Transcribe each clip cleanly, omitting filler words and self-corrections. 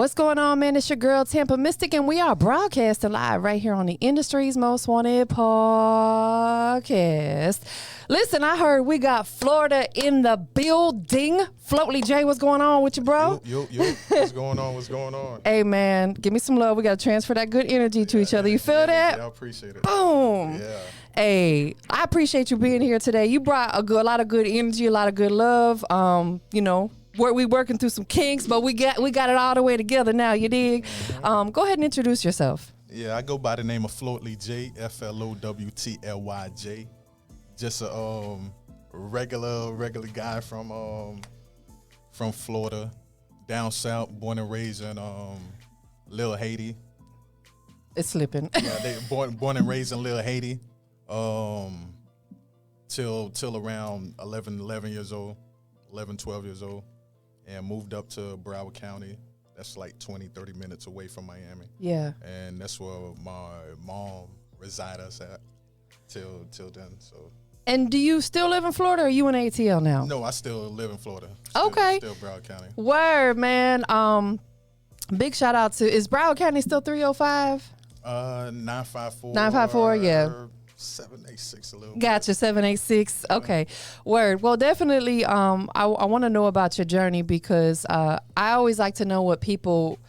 What's going on, man? It's your girl, TampaMystic, and we are broadcasting live right here on the Industry's Most Wanted podcast. Listen, I heard we got Florida in the building. Floaty Jay, what's going on with you, bro? Yo. What's going on? What's going on? Hey, man, give me some love. We got to transfer that good energy to each other. You feel that? Yeah, I appreciate it. Boom. Yeah. Hey, I appreciate you being here today. You brought a lot of good energy, a lot of good love. We working through some kinks, but we got it all the way together now. You dig? Go ahead and introduce yourself. Yeah, I go by the name of Flowtly J, Flowtly. Just a regular guy from Florida, down south, born and raised in Little Haiti. It's slipping. Yeah, they born and raised in Little Haiti. Till around 12 years old, and moved up to Broward County. That's like 20-30 minutes away from Miami. Yeah. And that's where my mom resides at till then. So. And do you still live in Florida, or are you in ATL now? No, I still live in Florida. Okay. Still Broward County. Word, man. Big shout out to, is Broward County still 305? 954. 954, yeah. 786 a little Gotcha, bit. 786. Okay. Word. Well, definitely, I want to know about your journey, because I always like to know what people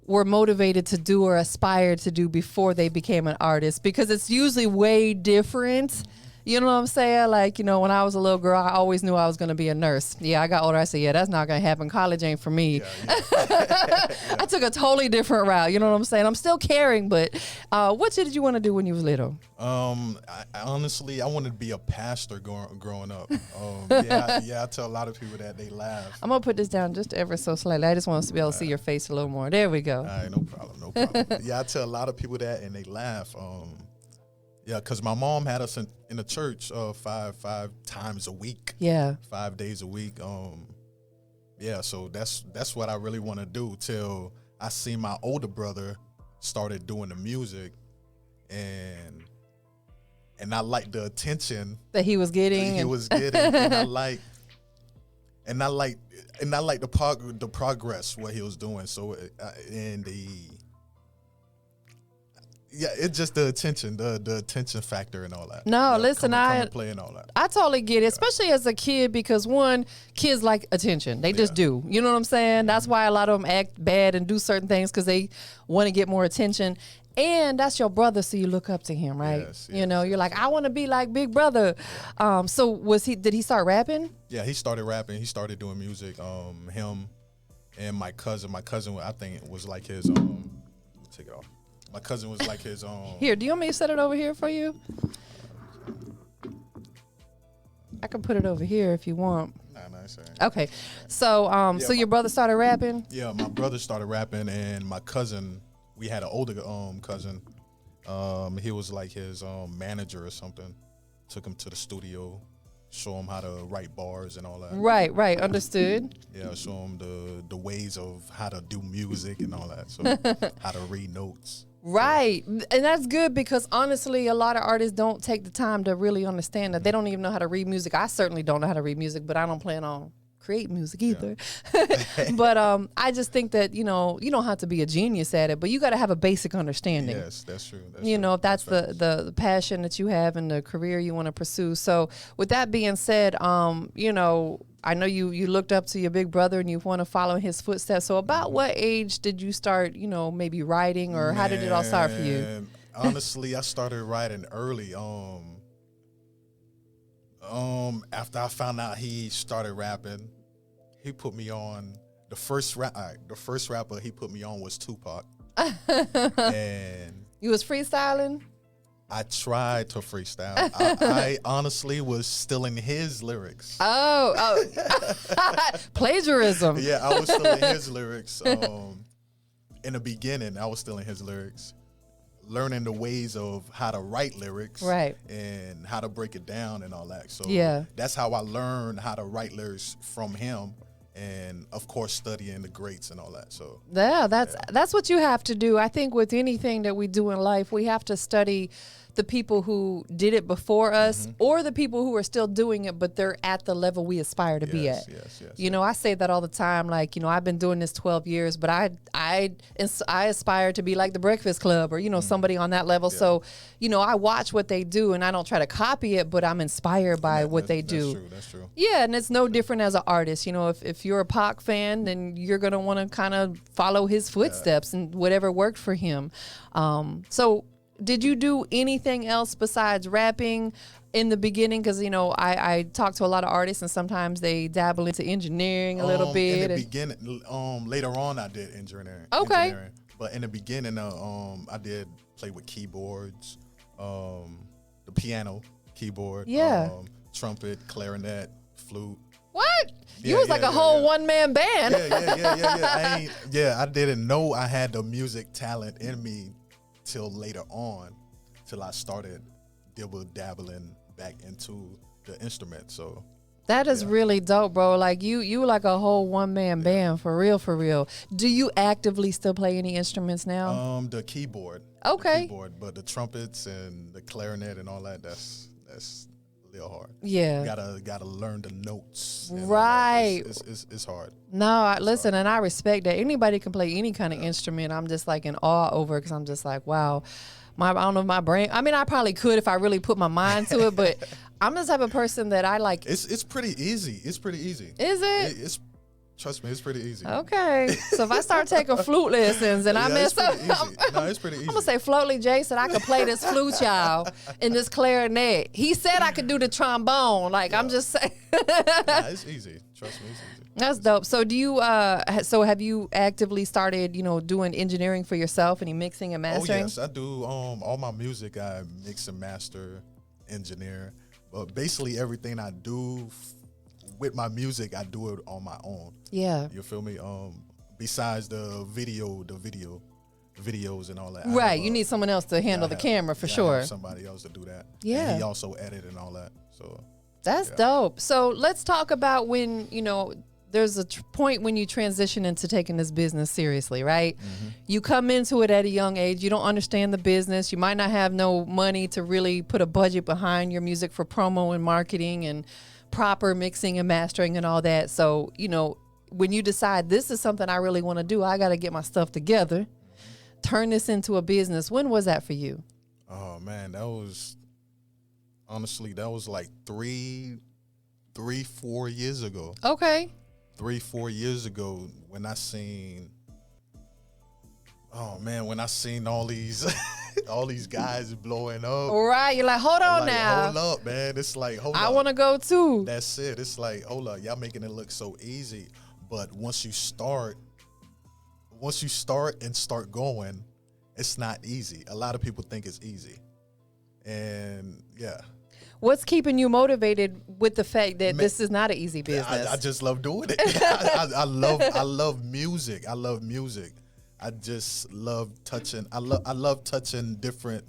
were motivated to do or aspired to do before they became an artist, because it's usually way different. You know what I'm saying? Like, when I was a little girl, I always knew I was going to be a nurse. Yeah, I got older. I said, yeah, that's not going to happen. College ain't for me. Yeah. I took a totally different route. You know what I'm saying? I'm still caring, but what did you want to do when you was little? I honestly, I wanted to be a pastor growing up. I tell a lot of people that, they laugh. I'm going to put this down just ever so slightly. I just want us to be able to see your face a little more. There we go. All right, no problem. Yeah, I tell a lot of people that, and they laugh. Yeah, because my mom had us in the church five times a week. Yeah. 5 days a week. So that's what I really want to do, till I see my older brother started doing the music, and I like the attention that he was getting. And I like the progress what he was doing. So it's just the attention, the attention factor and all that. No, listen, play and all that. I totally get it, especially as a kid, because kids like attention. They just do. You know what I'm saying? That's why a lot of them act bad and do certain things, because they want to get more attention. And that's your brother, so you look up to him, right? Yes, you're like, I want to be like Big Brother. So did he start rapping? Yeah, he started rapping. He started doing music. Him and my cousin, I think it was like his take it off. My cousin was like his Here, do you want me to set it over here for you? I can put it over here if you want. Nah, it's all right. Okay. So so your brother started rapping? Yeah, my brother started rapping, and my cousin, we had an older cousin. He was like his manager or something. Took him to the studio, show him how to write bars and all that. Right, understood. Yeah, show him the ways of how to do music and all that. So how to read notes. Right. And that's good, because honestly, a lot of artists don't take the time to really understand that. They don't even know how to read music. I certainly don't know how to read music, but I don't plan on creating music either. Yeah. But I just think that, you don't have to be a genius at it, but you got to have a basic understanding. Yes, that's true. If that's the passion that you have and the career you want to pursue. So with that being said, I know you looked up to your big brother and you want to follow in his footsteps. So about what age did you start, maybe writing, or how did it all start for you? Honestly, I started writing early. After I found out he started rapping, he put me on the first rapper he put me on was Tupac. And you was freestyling? I tried to freestyle. I honestly was stealing his lyrics. Oh. Plagiarism. Yeah, I was stealing his lyrics. In the beginning, I was stealing his lyrics, learning the ways of how to write lyrics, right, and how to break it down and all that. So that's how I learned how to write lyrics from him. And of course, studying the greats and all that. So that's what you have to do. I think with anything that we do in life, we have to study the people who did it before us or the people who are still doing it, but they're at the level we aspire to be at. You know, I say that all the time. Like, you know, I've been doing this 12 years, but I aspire to be like the Breakfast Club or, you know, somebody on that level. So, you know, I watch what they do and I don't try to copy it, but I'm inspired by what they do. That's true. Yeah, and it's no different as an artist. You know, if you're a Pac fan, then you're going to want to kind of follow his footsteps and whatever worked for him. So did you do anything else besides rapping in the beginning? Because, you know, I talk to a lot of artists and sometimes they dabble into engineering a little bit. In the beginning, later on I did engineering. Okay. But in the beginning, I did play with keyboards, the piano, keyboard, trumpet, clarinet, flute. What? You was like a whole one-man band. Yeah. I didn't know I had the music talent in me till later on, till I started dabbling back into the instrument. So that is really dope, bro. Like you like a whole one-man band for real. Do you actively still play any instruments now? The keyboard. Okay. The keyboard, but the trumpets and the clarinet and all that, that's a little hard. Yeah. Gotta learn the notes. Right. It's hard. No, listen, and I respect that. Anybody can play any kind of instrument. I'm just like in awe over it because I'm just like, wow. I don't know, my brain. I mean, I probably could if I really put my mind to it, but I'm the type of person that I like. It's pretty easy. Is it? Trust me, it's pretty easy. Okay. So if I start taking flute lessons and I mess up, no, it's pretty easy. I'm going to say Flowtly J said I could play this flute, y'all, and this clarinet. He said I could do the trombone. Like, I'm just saying. Nah, it's easy. Trust me, it's easy. That's dope. So do you, have you actively started, you know, doing engineering for yourself, any mixing and mastering? Oh, yes, I do. All my music, I mix and master, engineer. But basically everything I do with my music, I do it on my own. Yeah. You feel me? Besides the videos and all that. Right. You need someone else to handle the camera for sure. I have somebody else to do that. Yeah. And he also edit and all that. So that's dope. So let's talk about when, you know, there's a point when you transition into taking this business seriously, right? You come into it at a young age. You don't understand the business. You might not have no money to really put a budget behind your music for promo and marketing and proper mixing and mastering and all that. So, you know, when you decide this is something I really want to do, I got to get my stuff together, turn this into a business. When was that for you? Oh man, that was like 3-4 years ago. Okay. 3-4 years ago when I seen all these all these guys blowing up. Right. You're like, hold on now. Hold up, man. It's like, hold up. I want to go too. That's it. It's like, hold up. Y'all making it look so easy. But once you start and start going, it's not easy. A lot of people think it's easy. And yeah. What's keeping you motivated with the fact that this is not an easy business? I just love doing it. I love music. I love music. I just love touching. I love touching different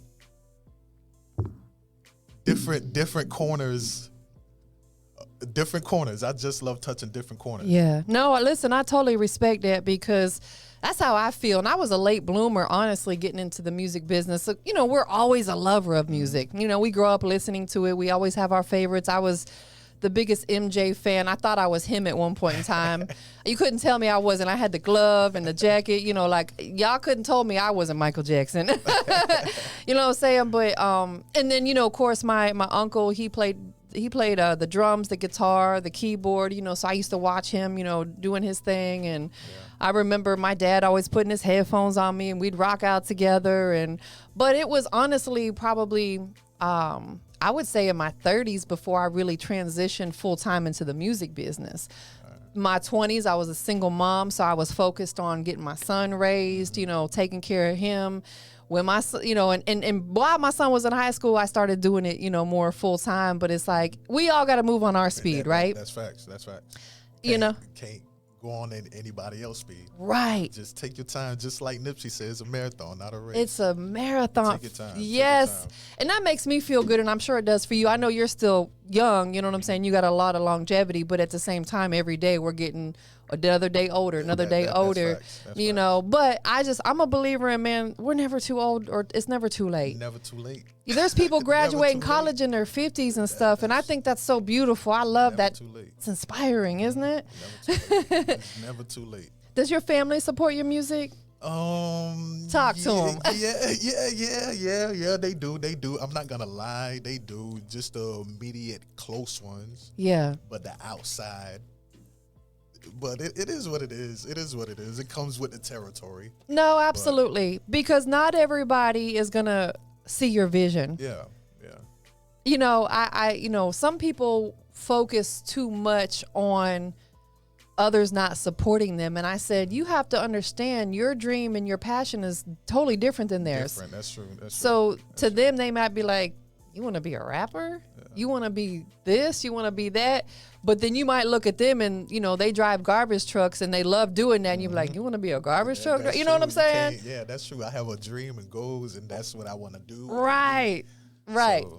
corners. Different corners. I just love touching different corners. Yeah. No, listen, I totally respect that because that's how I feel. And I was a late bloomer, honestly, getting into the music business. So, you know, we're always a lover of music. You know, we grow up listening to it. We always have our favorites. I was the biggest MJ fan. I thought I was him at one point in time. You couldn't tell me I wasn't. I had the glove and the jacket, you know, like y'all couldn't tell me I wasn't Michael Jackson. You know what I'm saying? But, and then, you know, of course, my uncle, he played the drums, the guitar, the keyboard, you know, so I used to watch him, you know, doing his thing. And I remember my dad always putting his headphones on me and we'd rock out together. But it was honestly probably, I would say in my 30s before I really transitioned full time into the music business. My 20s, I was a single mom, so I was focused on getting my son raised, you know, taking care of him. When my son, you know, and while my son was in high school, I started doing it, you know, more full time. But it's like we all got to move on our speed, right? That's facts. You know, can't go on at anybody else's speed. Right. Just take your time. Just like Nipsey says, it's a marathon, not a race. It's a marathon. Take your time. Yes. And that makes me feel good. And I'm sure it does for you. I know you're still young, you know what I'm saying? You got a lot of longevity, but at the same time, every day we're getting another day older, another day older, that's you know. But I'm a believer in, man, we're never too old, or it's never too late. Never too late. There's people graduating college in their 50s and stuff, and I think that's so beautiful. I love that. Too late. It's inspiring, isn't it? Never too late. It's never too late. Does your family support your music? Talk to them. Yeah. They do. I'm not gonna lie, they do. Just the immediate close ones. Yeah. But the outside. But it is what it is. It is what it is. It comes with the territory. No, absolutely, because not everybody is gonna see your vision. Yeah. You know, I some people focus too much on others not supporting them, and I said, you have to understand your dream and your passion is totally different than theirs. Different. That's true. So to them, they might be like, you want to be a rapper? Yeah. You want to be this? You want to be that? But then you might look at them and, they drive garbage trucks and they love doing that. And you're like, you want to be a garbage truck? You know what I'm saying? Yeah, that's true. I have a dream and goals, and that's what I want to do. Right.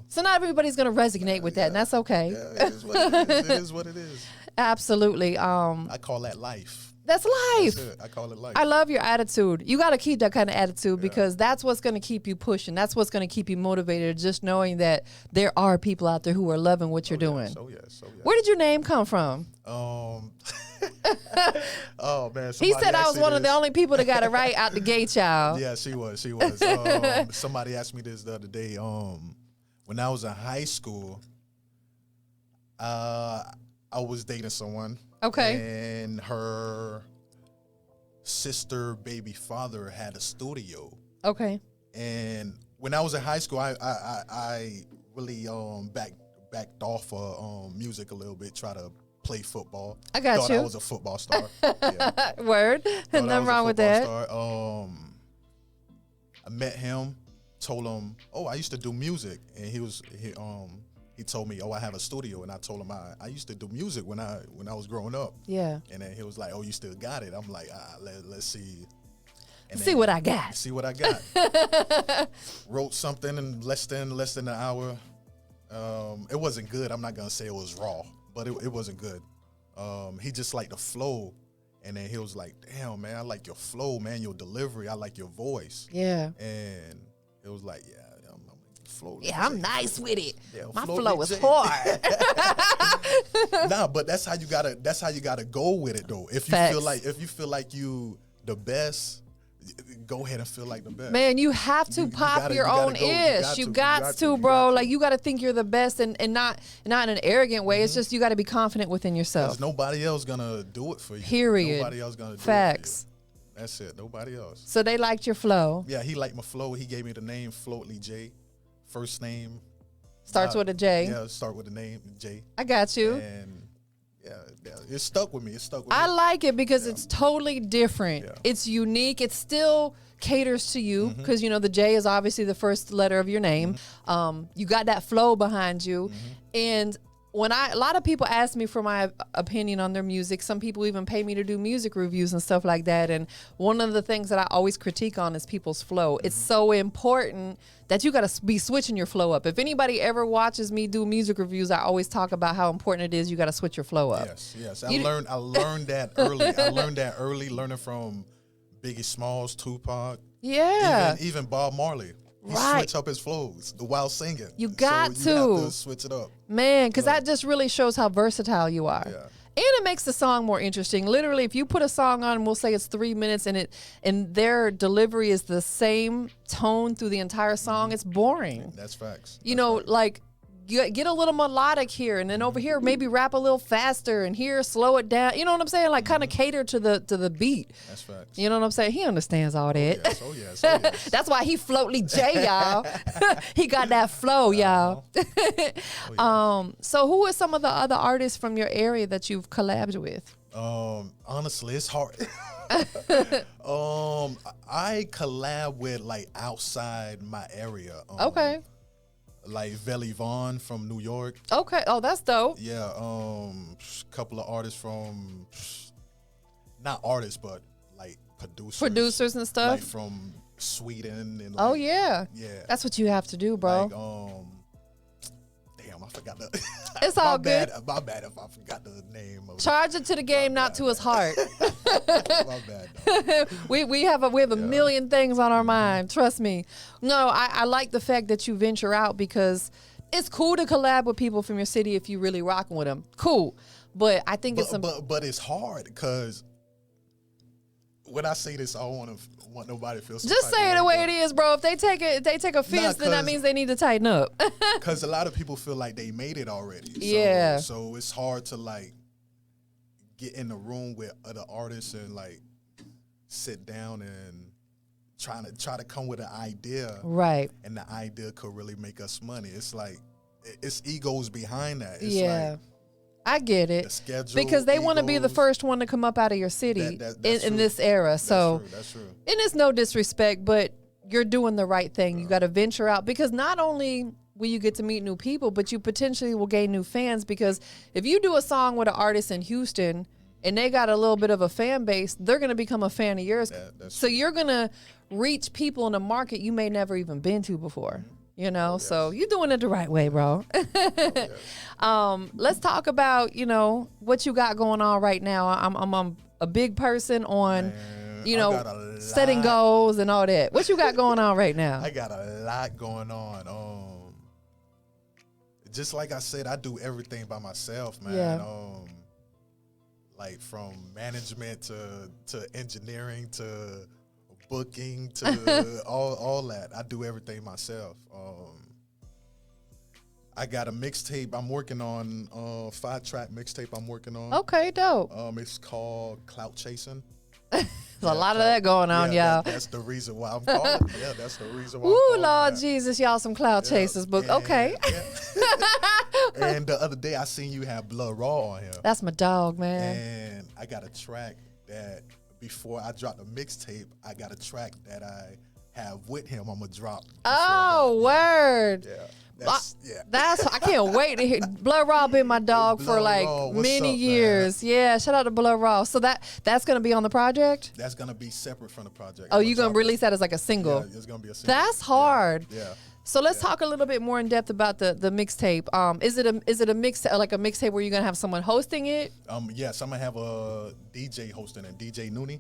So not everybody's going to resonate with that, and that's okay. Yeah, it is what it is. It is what it is. Absolutely. I call that life. That's life. That's it. I call it life. I love your attitude. You got to keep that kind of attitude because that's what's going to keep you pushing. That's what's going to keep you motivated, just knowing that there are people out there who are loving what you're doing. Yes. Where did your name come from? Oh, man. He said I was one of the only people that got it right out the gate, y'all. Yeah, she was. Somebody asked me this the other day. When I was in high school, I was dating someone. Okay. And her sister, baby father had a studio. Okay. And when I was in high school, I really backed off of music a little bit, try to play football. I got Thought you. I was a football star. Yeah. Word. Nothing wrong with that. Star. I met him, told him, I used to do music, and he told me, I have a studio, and I told him I used to do music when I was growing up. Yeah. And then he was like, you still got it? I'm like, let's see. And see what I got. See what I got. Wrote something in less than an hour. It wasn't good. I'm not gonna say it was raw, but it wasn't good. He just liked the flow, and then he was like, damn, man, I like your flow, man, your delivery, I like your voice. Yeah. And it was like, Floaty Yeah, I'm nice with it. Yeah, my Floaty flow is Jay. hard. Nah, but that's how you gotta go with it though. If you feel like you the best, go ahead and feel like the best. Man, you have to pop your own ish. You got to, bro. Like you gotta think you're the best and not in an arrogant way. It's just you gotta be confident within yourself. There's nobody else gonna do it for you. Period. Nobody else gonna do Facts. it for you. That's it. Nobody else. So they liked your flow. Yeah, he liked my flow. He gave me the name Flowtly J. First name starts with a J. Yeah, start with the name J. I got you. And it stuck with me. I like it because it's totally different. Yeah. It's unique. It still caters to you because the J is obviously the first letter of your name. You got that flow behind you, and when a lot of people ask me for my opinion on their music, some people even pay me to do music reviews and stuff like that. And one of the things that I always critique on is people's flow. It's so important that you got to be switching your flow up. If anybody ever watches me do music reviews, I always talk about how important it is you got to switch your flow up. Yes. I learned that early. Learning from Biggie Smalls, Tupac. Yeah. Even Bob Marley. He switch up his flows while singing. You got so you have to switch it up. Man, because that just really shows how versatile you are. Yeah. And it makes the song more interesting. Literally, if you put a song on, we'll say it's 3 minutes, and their delivery is the same tone through the entire song, it's boring. That's facts. Like you get a little melodic here, and then over here maybe rap a little faster, and here slow it down. You know what I'm saying? Like kind of cater to the beat. That's facts. You know what I'm saying? He understands all that. Oh yes. That's why he Floaty Jay, y'all. He got that flow, y'all. So who are some of the other artists from your area that you've collabed with? Honestly, it's hard. I collab with like outside my area. Okay. Like Velly Vaughn from New York. Okay. Oh, that's dope. Yeah. Couple of artists from, not artists, but like producers and stuff. Like from Sweden and. Oh yeah. Yeah. That's what you have to do, bro. Like, damn, I forgot the. It's all good. My bad if I forgot the name. Charge it to the game, not to his heart. My bad. we have a million things on our mind. Trust me. No, I like the fact that you venture out because it's cool to collab with people from your city if you really rocking with them. Cool, but I think but it's hard because when I say this, I don't want nobody to feel. Just say it the way it is, bro. If they take offense, then that means they need to tighten up. Because a lot of people feel like they made it already. Yeah. So it's hard to like get in the room with other artists and like sit down and try to come with an idea. Right. And the idea could really make us money. It's like it's egos behind that. It's like, I get it. The schedule, because they want to be the first one to come up out of your city in this era. So that's true. And it's no disrespect, but you're doing the right thing. You got to venture out because not only will you get to meet new people, but you potentially will gain new fans because if you do a song with an artist in Houston and they got a little bit of a fan base, they're going to become a fan of yours. So you're going to reach people in a market you may never even been to before. You know, so you're doing it the right way, bro. Let's talk about, what you got going on right now. I'm a big person on, setting goals and all that. What you got going on right now? I got a lot going on. Just like I said, I do everything by myself, man. Yeah. Like from management to engineering to booking to all that. I do everything myself. I got a mixtape I'm working on, 5-track mixtape I'm working on. Okay, dope. It's called Clout Chasing. There's a lot of that going on, y'all. That's the reason why I'm calling it. Yeah, that's the reason why. Ooh, Lord Jesus, y'all some clout chasers, but okay. And the other day I seen you have Blood Raw on here. That's my dog, man. And I got a track that before I drop the mixtape, I got a track that I have with him. I'm gonna drop. Oh, word. Yeah. That's I can't wait to hear. Blood Raw been my dog for like many years. Man? Yeah, shout out to Blood Raw. So that's gonna be on the project. That's gonna be separate from the project. Oh, you gonna release that as like a single? Yeah, it's gonna be a single. That's hard. Yeah. So let's talk a little bit more in depth about the mixtape. Is it a mixtape where you're gonna have someone hosting it? Yes, I'm gonna have a DJ hosting it, DJ Noonie.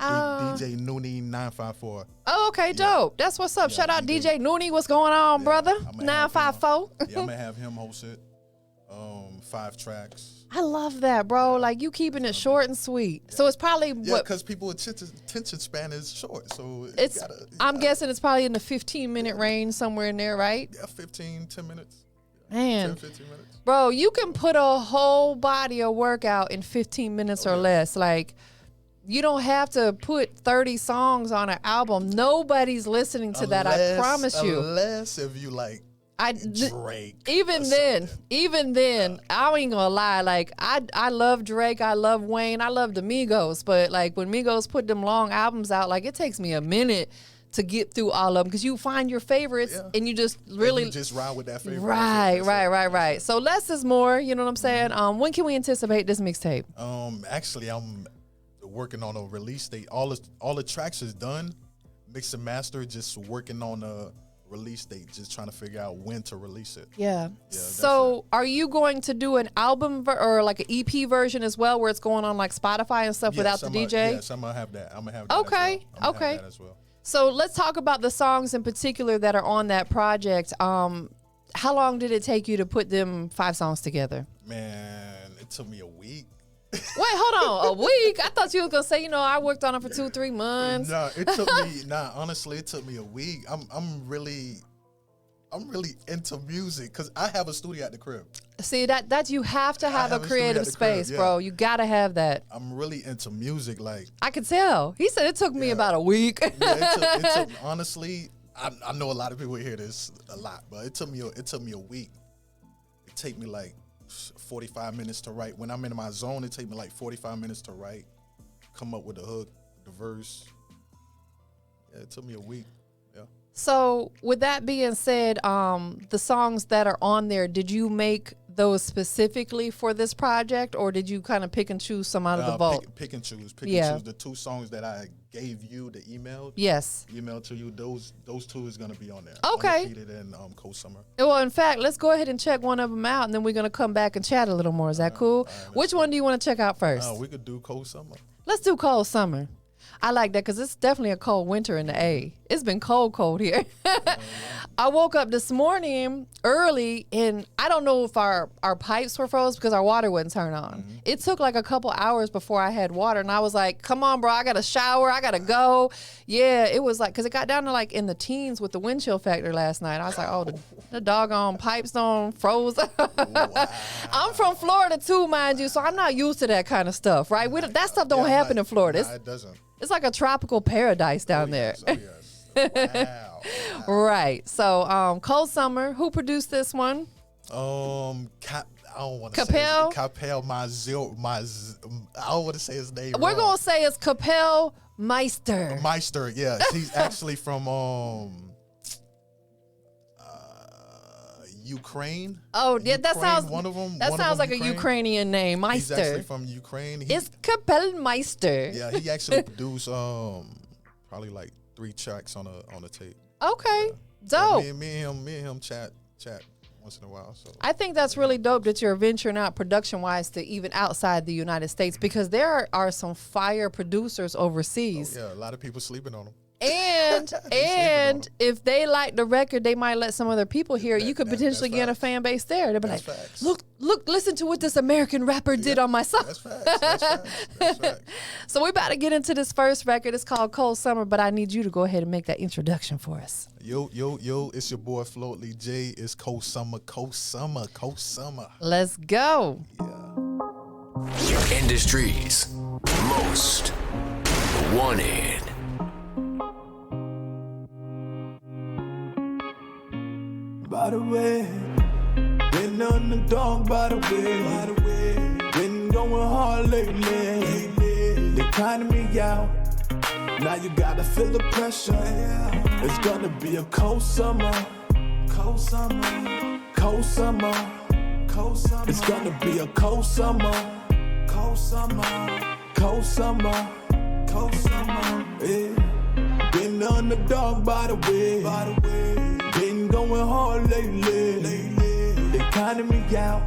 DJ Noonie 954. Oh, okay, dope. That's what's up. Shout out DJ Noonie. What's going on, brother? 954. I'm gonna have him host it. 5 tracks. I love that, bro. Like you keeping it short and sweet. Yeah. So it's probably because people's attention span is short. So I'm guessing it's probably in the 15-minute range somewhere in there, right? Yeah, 10 minutes. Man, 10, 15 minutes. Bro, you can put a whole body of workout in 15 minutes or less. Like you don't have to put 30 songs on an album. Nobody's listening to that. I promise you. Unless if you like. Drake. Even then, I ain't gonna lie. Like I love Drake, I love Wayne, I love the Migos, but like when Migos put them long albums out, like it takes me a minute to get through all of them because you find your favorites and you just really just ride with that favorite. Right. So less is more. You know what I'm saying? When can we anticipate this mixtape? Actually, I'm working on a release date. All the tracks is done, mix and master. Just working on a release date, just trying to figure out when to release it. Yeah. So are you going to do an album or like an EP version as well where it's going on like Spotify and stuff without the DJ? Yes, I'm gonna have that. Okay. Have that as well. So let's talk about the songs in particular that are on that project. How long did it take you to put them 5 songs together? Man, it took me a week. Wait, hold on. A week? I thought you were gonna say, I worked on it for 2-3 months. No, it took me. Honestly, it took me a week. I'm really into music because I have a studio at the crib. See that you have to have a creative space, bro. You gotta have that. I'm really into music. Like I could tell. He said it took me about a week. it took honestly. I know a lot of people hear this a lot, but it took me a week. It take me like 45 minutes to write. When I'm in my zone, it take me like 45 minutes to write, come up with the hook, the verse. Yeah, it took me a week. Yeah. So with that being said, the songs that are on there, did you make those specifically for this project, or did you kind of pick and choose some out of the vault? Pick and choose. Pick and choose. The 2 songs that I gave you the email. Yes. Email to you. Those 2 is gonna be on there. Okay. Undefeated and Cold Summer. Well, in fact, let's go ahead and check one of them out, and then we're gonna come back and chat a little more. Is that cool? Which one do you want to check out first? We could do Cold Summer. Let's do Cold Summer. I like that because it's definitely a cold winter in the A. It's been cold here. I woke up this morning early, and I don't know if our pipes were froze because our water wouldn't turn on. Mm-hmm. It took like a couple hours before I had water, and I was like, come on, bro, I got to shower. I got to go. Yeah, it was like, because it got down to like in the teens with the wind chill factor last night. I was like, oh, the doggone pipes don't froze. Wow. I'm from Florida too, mind you, so I'm not used to that kind of stuff, right? That stuff don't happen in Florida. It doesn't. It's like a tropical paradise down there. Wow. Right. So, Cold Summer. Who produced this one? I don't want to Capel? say Capel. I don't want to say his name. We're gonna say it's Capel Meister. Meister. Yeah, he's actually from Ukraine. Oh, yeah, that sounds one of them. That sounds like Ukraine. A Ukrainian name, Meister. He's actually from Ukraine. It's Capel Meister. Yeah, he actually produced probably like 3 tracks on a tape. Okay, dope. Me and him chat once in a while. So I think that's really dope that you're venturing out production-wise to even outside the United States, because there are some fire producers overseas. Oh, yeah, a lot of people sleeping on them. And if they like the record, they might let some other people hear it. You could potentially get a fan base there. They'll be like, look, listen to what this American rapper did on my song. That's facts. That's facts. So we about to get into this first record. It's called Cold Summer, but I need you to go ahead and make that introduction for us. Yo, it's your boy Floaty Jay. It's Cold Summer. Let's go. Yeah. Industry's most wanted. By the way, been on the dog by the way, been going hard lately, they kind me out, now you gotta feel the pressure, it's gonna be a cold summer, it's gonna be a cold summer, yeah, been on the dog by the way, been going hard lately. They counting me out.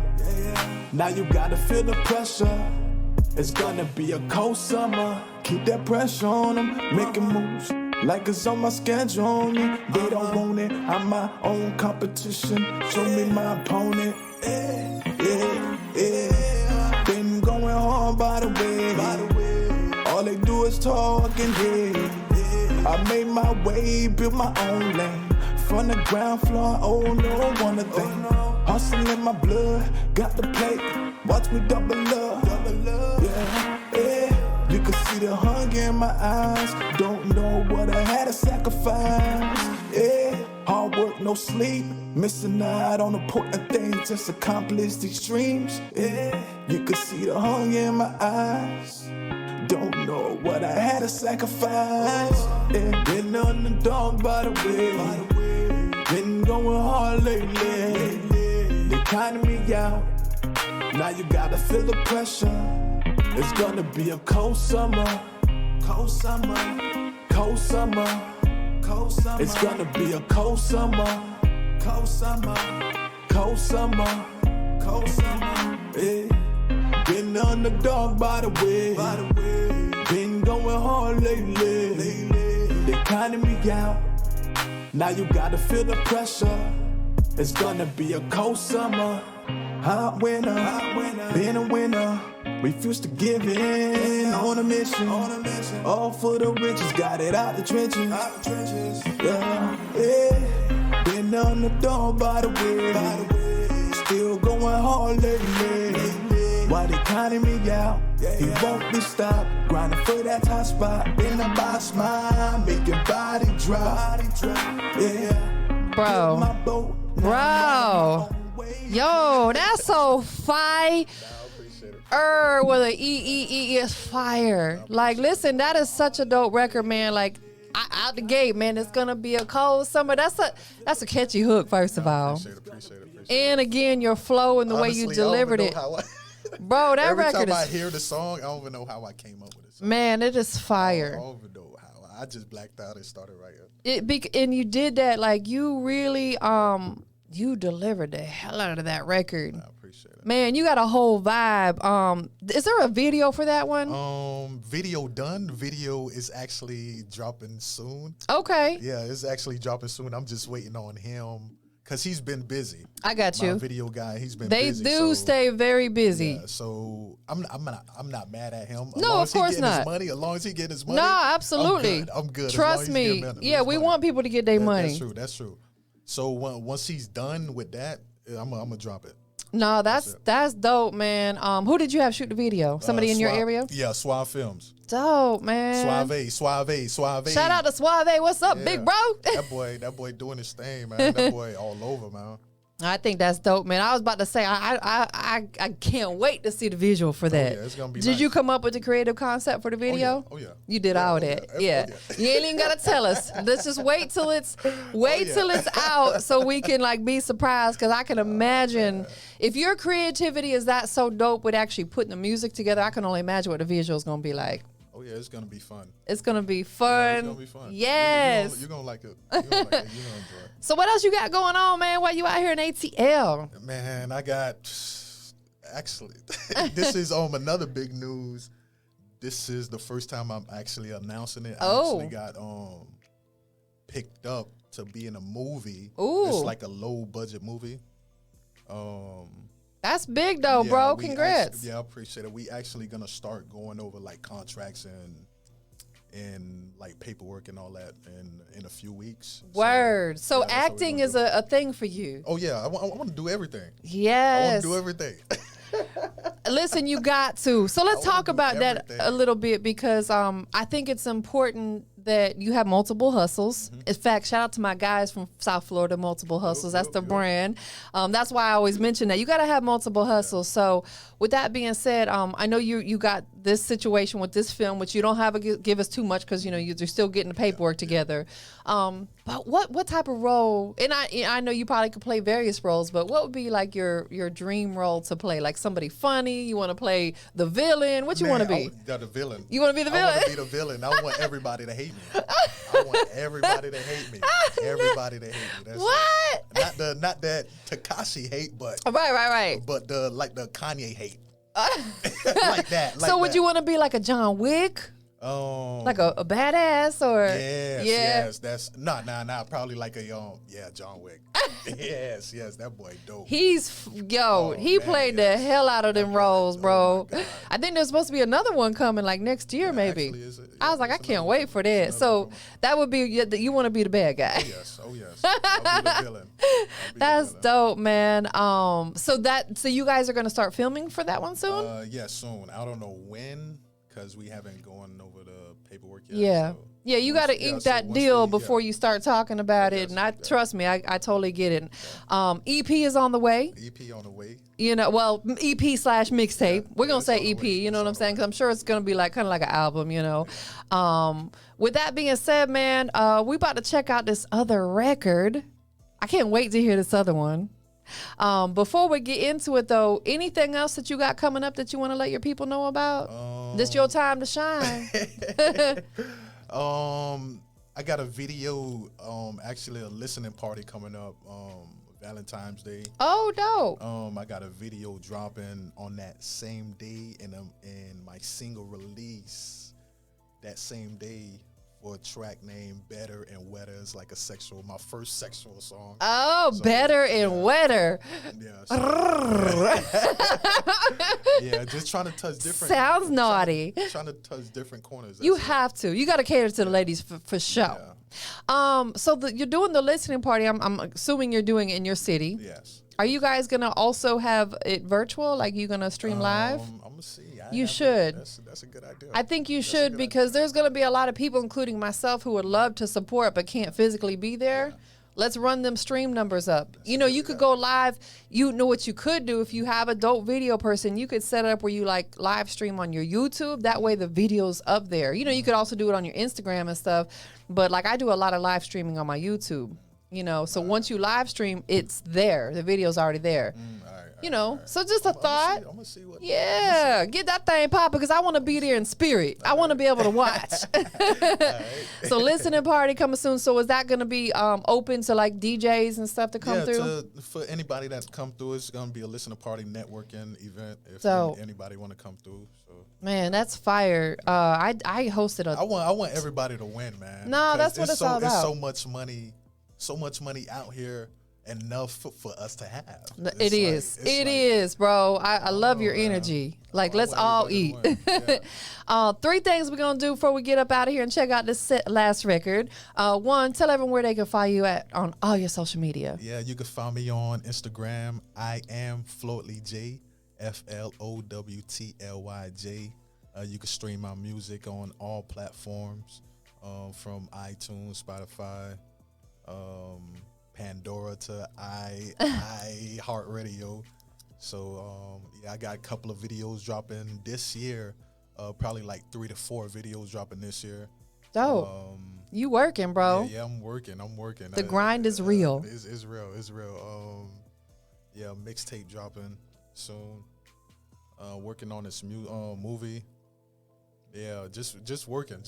Now you gotta feel the pressure. It's gonna be a cold summer. Keep that pressure on them, making moves like it's on my schedule. They don't want it. I'm my own competition. Show me my opponent. Been going hard by the way. All they do is talk and hate. I made my way, built my own lane. From the ground floor, oh no, one of them. Hustle in my blood, got the plate. Watch me double up. Yeah. You can see the hunger in my eyes. Don't know what I had to sacrifice. Yeah. Hard work, no sleep. Missing out on important things, just accomplish these dreams. Yeah. You can see the hunger in my eyes. Don't know what I had to sacrifice. Yeah. Been on the dog by the way. Been going hard lately. They counting me out. Now you gotta feel the pressure. It's gonna be a cold summer. It's gonna be a cold summer. Yeah. Been on the dog by the way. Been going hard lately. They counting me out. Now you gotta feel the pressure. It's gonna be a cold summer. Hot winter, been a winner. Refuse to give in on a mission. All for the riches, got it out the trenches. Yeah. Been on the dog by the way. Still going hard lately. Why they counting me out? He won't be stopped. Grinding for that top spot. In the box, mine, make your body drop. Yeah. Bro. Yo, that's so fire. With an E is fire. Like, listen, that is such a dope record, man. Like, out the gate, man, it's gonna be a cold summer. That's a catchy hook, first of all. Appreciate it. And again, your flow and the way you delivered it. Bro, that record Every time I is, hear the song, I don't even know how I came up with it. man, it is fire. I don't even know how. I just blacked out and started writing. And you did that, like, you really, you delivered the hell out of that record. I appreciate it. Man, you got a whole vibe. Is there a video for that one? Video done. Video is actually dropping soon. Okay. Yeah, it's actually dropping soon. I'm just waiting on him because he's been busy. I got My you. video guy, he's been They busy. do so, stay very busy. Yeah, so I'm not mad at him. As No, long of as he course getting not. His money, as long as he getting his money. No, absolutely. I'm good. Trust me. Yeah, we want people to get their money. That's true. So once he's done with that, I'm gonna drop it. No, that's dope, man. Who did you have shoot the video? Somebody in your area? Yeah, Suave Films. Dope, man. Suave. Shout out to Suave. What's up, Yeah. big bro? that boy doing his thing, man. That boy all over, man. I think that's dope, man. I was about to say, I can't wait to see the visual for that. yeah, it's gonna be Did nice. you come up with the creative concept for the video? Oh yeah. You did all that. Yeah. You ain't even gotta tell us. Let's just wait till it's till it's out so we can like be surprised, because I can imagine if your creativity is that so dope with actually putting the music together, I can only imagine what the visual is gonna be like. Oh yeah, it's gonna be fun. It's gonna be Yeah, fun. it's gonna be fun. Yes. You're gonna like it. You're gonna like it. You're gonna enjoy it. So what else you got going on, man? While you out here in ATL? Man, I got actually this is another big news. This is the first time I'm actually announcing it. I actually got picked up to be in a movie. Ooh. It's like a low budget movie. That's big though, Yeah, bro. we Congrats. I appreciate it. We actually gonna start going over like contracts and like paperwork and all that in a few weeks. Word. So yeah, that's how we acting gonna is do it. a thing for you. Oh yeah, I want to do everything. I want Yes. to do everything. Listen, you got to. So let's I wanna talk do about that everything. a little bit, because I think it's important that you have multiple hustles. Mm-hmm. In fact, shout out to my guys from South Florida, Multiple Hustles. That's the yep. brand. That's why I always mention that. You got to have multiple hustles. So with that being said, I know you got this situation with this film, which you don't have to give us too much because, you know, you're still getting the paperwork together. But what type of role, and I know you probably could play various roles, but what would be like your dream role to play? Like somebody funny? You want to play the villain? What you want to be? The villain. You want to be the villain? I want to be the villain. I want everybody to hate me. I want everybody to hate me. Everybody to hate me. That's What? it. Not that Tekashi hate, but Right. but the Kanye hate. like that. Like So would that. you want to be like a John Wick? Like a badass or? Yes. That's nah. Probably like a John Wick. yes, that boy dope. He man, played the yes. hell out of them roles, bro. my God. I think there's supposed to be another one coming like next year, maybe. actually, I was like, I it's can't another wait one. for It's that. So another one. that would be you want to be the bad guy. Oh yes. I'll be the villain. I'll be That's the villain. dope, man. So you guys are gonna start filming for that one soon? Yeah, soon. I don't know when, because we haven't gone over the paperwork yet. Yeah. so Yeah, you got to ink that deal before you start talking about it. Yes, And I yeah. trust me, I totally get it. EP is on the way. EP on the way. You know, well, EP / mixtape. We're gonna it's say on the EP. way. You know It's what I'm on the saying? Because I'm sure it's gonna be like kind of like an album. You know. With that being said, man, we about to check out this other record. I can't wait to hear this other one. Before we get into it, though, anything else that you got coming up that you want to let your people know about? This your time to shine. I got a video, actually a listening party coming up, Valentine's Day. Oh, dope. I got a video dropping on that same day, and my single release that same day for a track named Better and Wetter. It's like my first sexual song. Oh, better and wetter. Yeah, yeah, just trying to touch different. Sounds naughty. Trying to touch different corners. You That's it. have to. You got to cater to the ladies for sure. So you're doing the listening party. I'm assuming you're doing it in your city. Yes. Are you guys gonna also have it virtual? Like you gonna stream live? I'm gonna see. You should. That's a good idea. I think you That's a should, good because there's gonna be a lot of people, including myself, who would love to support but can't physically be there. Let's run them stream numbers up. You know, you could go live. You know what you could do if you have a dope video person, you could set it up where you like live stream on your YouTube. That way the video's up there. You know, you could also do it on your Instagram and stuff. But like I do a lot of live streaming on my YouTube, you know. So once you live stream, it's there. The video's already there. You know, so just a thought. I'm gonna see what. Yeah, get that thing popping because I want to be there in spirit. I want to be able to watch. So listening party coming soon. So is that going to be open to like DJs and stuff to come through? For anybody that's come through, it's gonna be a listener party networking event. If anybody want to come through, so. Man, that's fire. I hosted a. I want everybody to win, man. No, that's what it's all about. It's so much money out here. Enough for us to have. It is, bro. I love your energy. Like, let's all eat. Yeah. 3 things we're going to do before we get up out of here and check out this last record. 1, tell everyone where they can find you at on all your social media. Yeah, you can find me on Instagram. I am Flowtly J, FLOWTLYJ. You can stream my music on all platforms, from iTunes, Spotify, Pandora to iHeartRadio. So I got a couple of videos dropping this year. Probably like 3 to 4 videos dropping this year. Dope. You working, bro? Yeah, I'm working. The grind is real. It's real. Mixtape dropping soon. Working on this movie. Yeah, just working.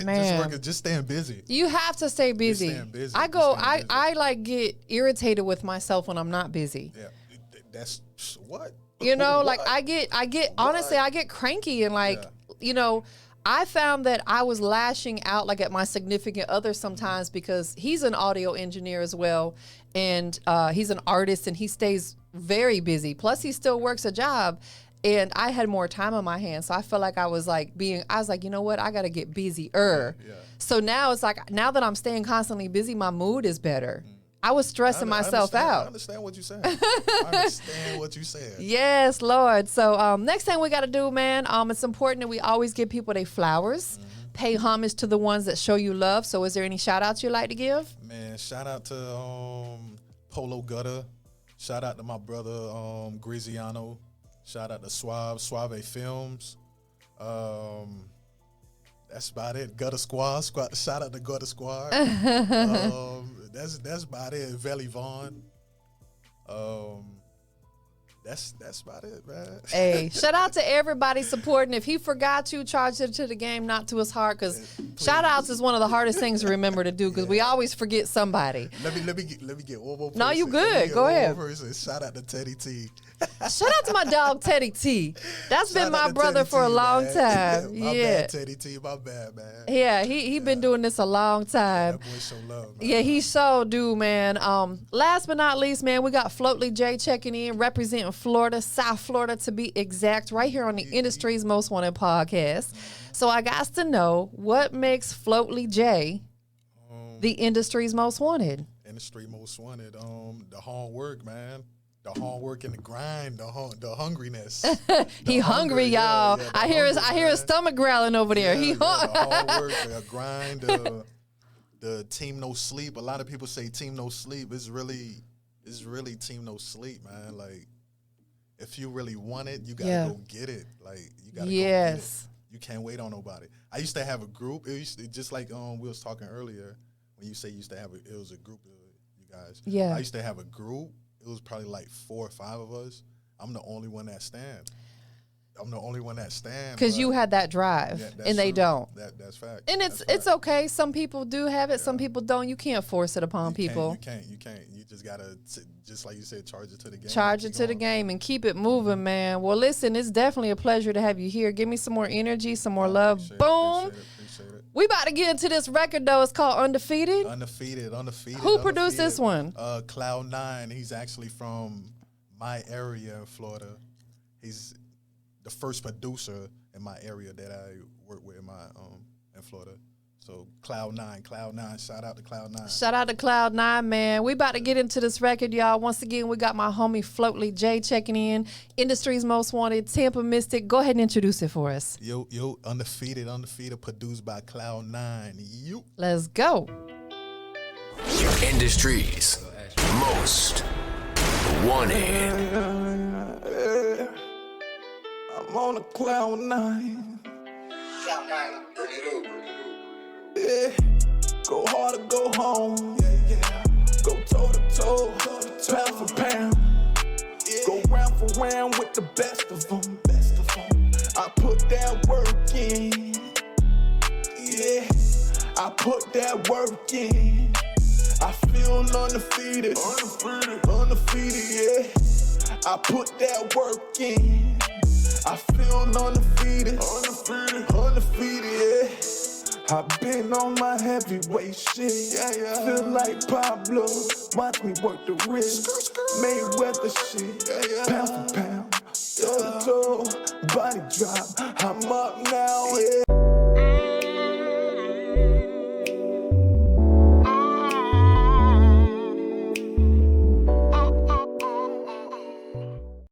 Man. Just staying busy. You have to stay busy. Staying busy. I like get irritated with myself when I'm not busy. Yeah, that's what. You know, What? like I get honestly, I get cranky and like, you know, I found that I was lashing out like at my significant other sometimes because he's an audio engineer as well. And he's an artist and he stays very busy. Plus he still works a job. And I had more time on my hands. So I felt like I was like, you know what? I got to get busier. Yeah. So now it's like, now that I'm staying constantly busy, my mood is better. I was stressing myself out. I understand what you're saying. Yes, Lord. So next thing we got to do, man, it's important that we always give people their flowers, pay homage to the ones that show you love. So is there any shout outs you'd like to give? Man, shout out to Polo Gutter. Shout out to my brother Griziano. Shout out to Suave Films. That's about it. Gutter Squad. Shout out to Gutter Squad. That's about it. Valley Vaughn. That's about it, man. Hey, shout out to everybody supporting. If he forgot you, charge it to the game, not to his heart, because shout outs is one of the hardest things to remember to do because we always forget somebody. Let me get one more person. No, you good. Go ahead. Shout out to Teddy T. Shout out to my dog Teddy T. That's been my brother for a long time. My bad, Teddy T. My bad, man. Yeah, he been doing this a long time. That boy show love, man. Yeah, he so do, man. Last but not least, man, we got Floaty J checking in, representing Florida, South Florida to be exact, right here on the industry's most wanted podcast. So I got to know what makes Floaty J the industry's most wanted. Industry most wanted. The hard work, man. The hard work and the grind, the hungriness. He hungry, y'all. Yeah, I hear his stomach growling over there. The hard work, the grind, the team no sleep. A lot of people say team no sleep. It's really team no sleep, man. Like if you really want it, you gotta go get it. Like you gotta go get it. You can't wait on nobody. I used to have a group. It used to, just like we was talking earlier when you say you used to have it was a group of you guys. Yeah. I used to have a group. It was probably like 4 or 5 of us. I'm the only one that stand. Because you had that drive, and they don't. That's fact. And it's okay. Some people do have it. Some people don't. You can't force it upon people. You can't. You just gotta, just like you said, charge it to the game. Charge it to the game and keep it moving, man. Well, listen, it's definitely a pleasure to have you here. Give me some more energy, some more love. Boom. Appreciate it. We about to get into this record though. It's called Undefeated. Undefeated. Who produced this one? Cloud9. He's actually from my area in Florida. He's the first producer in my area that I work with in Florida. So Cloud9, shout out to Cloud9. Shout out to Cloud9, man. We about to get into this record, y'all. Once again, we got my homie Flowtly J checking in. Industry's most wanted, TampaMystic. Go ahead and introduce it for us. Yo, Undefeated, produced by Cloud9. Let's go. Industry's most wanted. I'm on a cloud nine. Yeah. Go hard or go home. Go toe to toe, pound for pound. Go round for round with the best of them. I put that work in. Yeah, I put that work in. I feel undefeated, yeah. I put that work in. I feel undefeated, yeah. I've been on my heavyweight shit. Feel like Pablo, watch me work the wrist. Mayweather shit, pound for pound. Toe to toe, body drop.